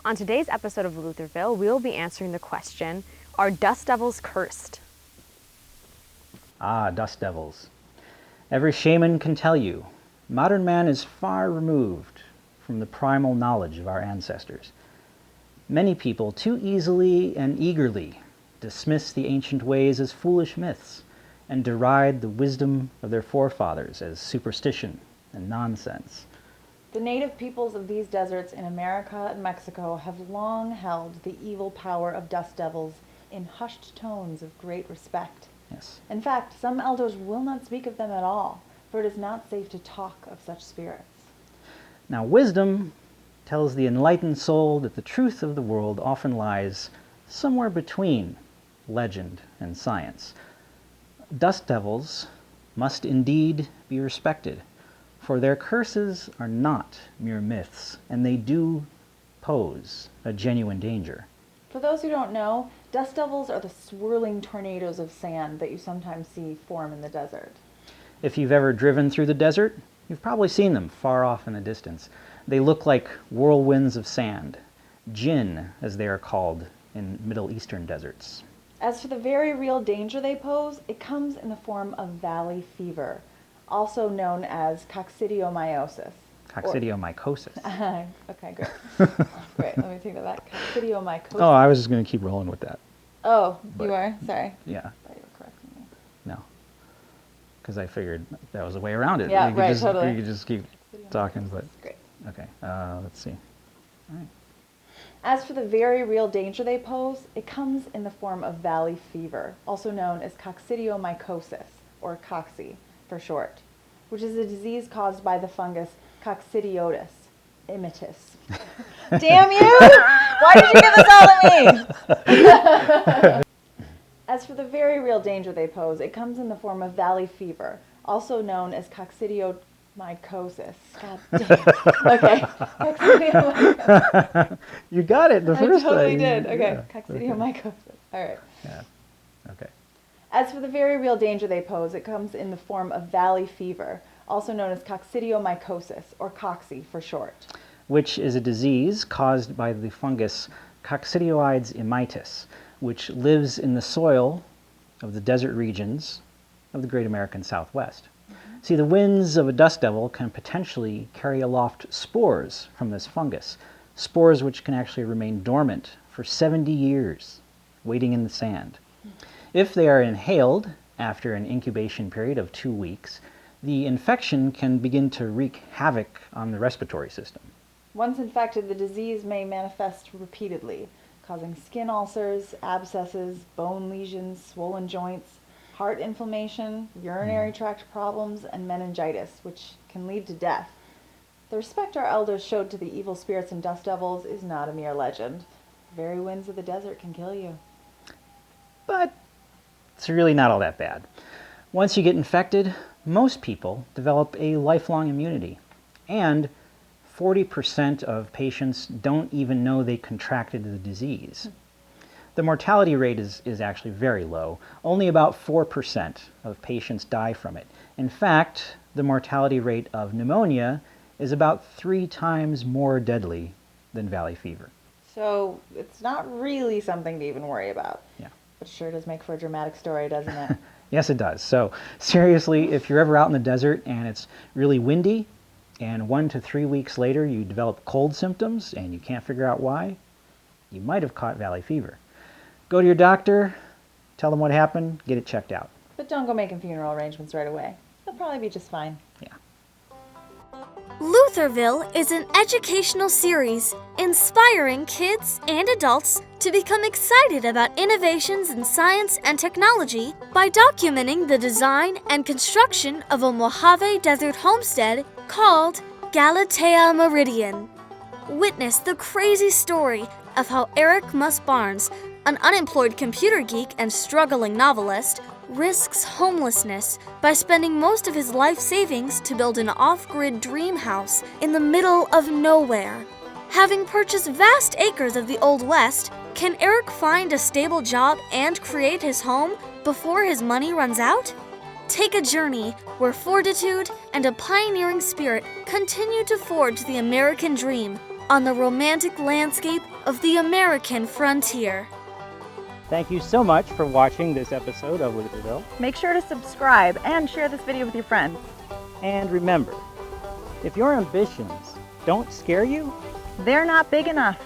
On today's episode of Luthorville, we'll be answering the question, are dust devils cursed? Ah, dust devils. Every shaman can tell you, modern man is far removed from the primal knowledge of our ancestors. Many people too easily and eagerly dismiss the ancient ways as foolish myths and deride the wisdom of their forefathers as superstition and nonsense. The native peoples of these deserts in America and Mexico have long held the evil power of dust devils in hushed tones of great respect. Yes. In fact, some elders will not speak of them at all, for it is not safe to talk of such spirits. Now, wisdom tells the enlightened soul that the truth of the world often lies somewhere between legend and science. Dust devils must indeed be respected, for their curses are not mere myths, and they do pose a genuine danger. For those who don't know, dust devils are the swirling tornadoes of sand that you sometimes see form in the desert. If you've ever driven through the desert, you've probably seen them far off in the distance. They look like whirlwinds of sand, jinn as they are called in Middle Eastern deserts. As for the very real danger they pose, it comes in the form of valley fever, also known as coccidiomyosis. Coccidiomycosis. Okay, great. Great, let me take that back. Coccidiomycosis. Oh, I was just going to keep rolling with that. Oh, But- you are? Sorry. Yeah, I thought you were correcting me. no. Because I figured that was a way around it. Yeah, You could right, just, totally. You could just keep talking, but Great. okay. Let's see. All right. As for the very real danger they pose, it comes in the form of valley fever, also known as coccidiomycosis, or cocci for short, which is a disease caused by the fungus Coccidiotis immitis. Damn you! Why did you give this all to me? As for the very real danger they pose, it comes in the form of valley fever, also known as coccidiomycosis. God damn. Okay. Coccidiomycosis. You got it the first time. I totally did. Okay. Yeah, Coccidiomycosis. All right. Yeah. Okay. As for the very real danger they pose, it comes in the form of valley fever, also known as coccidiomycosis, or cocci for short. Which is a disease caused by the fungus Coccidioides immitis, which lives in the soil of the desert regions of the Great American Southwest. See, the winds of a dust devil can potentially carry aloft spores from this fungus, spores which can actually remain dormant for 70 years, waiting in the sand. If they are inhaled after an incubation period of 2 weeks, the infection can begin to wreak havoc on the respiratory system. Once infected, the disease may manifest repeatedly, causing skin ulcers, abscesses, bone lesions, swollen joints, heart inflammation, urinary tract problems, and meningitis, which can lead to death. The respect our elders showed to the evil spirits and dust devils is not a mere legend. The very winds of the desert can kill you. But it's really not all that bad. Once you get infected, most people develop a lifelong immunity, and 40% of patients don't even know they contracted the disease. The mortality rate is actually very low. Only about 4% of patients die from it. In fact, the mortality rate of pneumonia is about 3 times more deadly than valley fever. So it's not really something to even worry about. Yeah. But it sure does make for a dramatic story, doesn't it? Yes, it does. So seriously, if you're ever out in the desert and it's really windy, and 1 to 3 weeks later you develop cold symptoms and you can't figure out why, you might have caught valley fever. Go to your doctor, tell them what happened, get it checked out. But don't go making funeral arrangements right away. You'll probably be just fine. Yeah. Luthorville is an educational series inspiring kids and adults to become excited about innovations in science and technology by documenting the design and construction of a Mojave Desert homestead called Galatea Meridian. Witness the crazy story of how Eric Muss-Barnes, an unemployed computer geek and struggling novelist, risks homelessness by spending most of his life savings to build an off-grid dream house in the middle of nowhere. Having purchased vast acres of the Old West, can Eric find a stable job and create his home before his money runs out? Take a journey where fortitude and a pioneering spirit continue to forge the American dream on the romantic landscape of the American frontier. Thank you so much for watching this episode of Luthorville. Make sure to subscribe and share this video with your friends. And remember, if your ambitions don't scare you, They're not big enough.